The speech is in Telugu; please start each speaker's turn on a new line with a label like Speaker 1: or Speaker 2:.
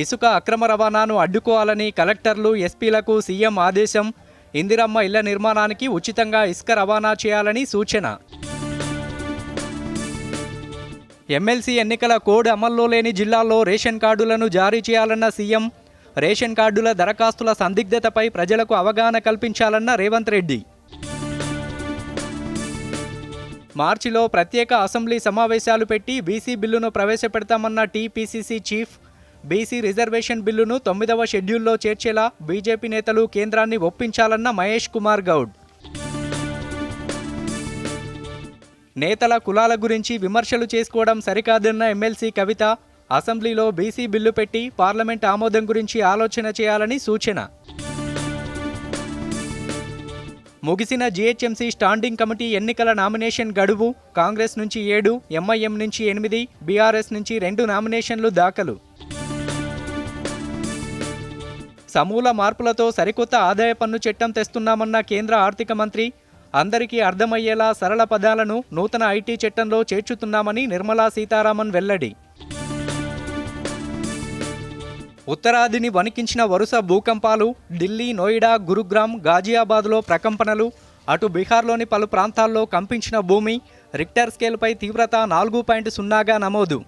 Speaker 1: ఇసుక అక్రమ రవాణాను అడ్డుకోవాలని కలెక్టర్లు, ఎస్పీలకు సీఎం ఆదేశం. ఇందిరమ్మ ఇళ్ల నిర్మాణానికి ఉచితంగా ఇసుక రవాణా చేయాలని సూచన. ఎమ్మెల్సీ ఎన్నికల కోడ్ అమల్లో లేని జిల్లాల్లో రేషన్ కార్డులను జారీ చేయాలన్న సీఎం. రేషన్ కార్డుల దరఖాస్తుల సందిగ్ధతపై ప్రజలకు అవగాహన కల్పించాలన్న రేవంత్ రెడ్డి. మార్చిలో ప్రత్యేక అసెంబ్లీ సమావేశాలు పెట్టి బీసీ బిల్లును ప్రవేశపెడతామన్న టీపీసీసీ చీఫ్. బీసీ రిజర్వేషన్ బిల్లును 9వ షెడ్యూల్లో చేర్చేలా బీజేపీ నేతలు కేంద్రాన్ని ఒప్పించాలన్న మహేష్ కుమార్ గౌడ్. నేతల కులాల గురించి విమర్శలు చేసుకోవడం సరికాదన్న ఎమ్మెల్సీ కవిత. అసెంబ్లీలో బీసీ బిల్లు పెట్టి పార్లమెంట్ ఆమోదం గురించి ఆలోచన చేయాలని సూచన. ముగిసిన జీహెచ్ఎంసీ స్టాండింగ్ కమిటీ ఎన్నికల నామినేషన్ గడువు. కాంగ్రెస్ నుంచి 7, ఎంఐఎం నుంచి 8, బీఆర్ఎస్ నుంచి 2 నామినేషన్లు దాఖలు. సమూల మార్పులతో సరికొత్త ఆదాయ పన్ను చట్టం తెస్తున్నామన్న కేంద్ర ఆర్థిక మంత్రి. అందరికీ అర్థమయ్యేలా సరళ పదాలను నూతన ఐటీ చట్టంలో చేర్చుతున్నామని నిర్మలా సీతారామన్ వెల్లడి. ఉత్తరాదిని వణికించిన వరుస భూకంపాలు. ఢిల్లీ, నోయిడా, గురుగ్రామ్, గాజియాబాద్లో ప్రకంపనలు. అటు బీహార్లోని పలు ప్రాంతాల్లో కంపించిన భూమి. రిక్టర్ స్కేల్పై తీవ్రత 4.0గా నమోదు.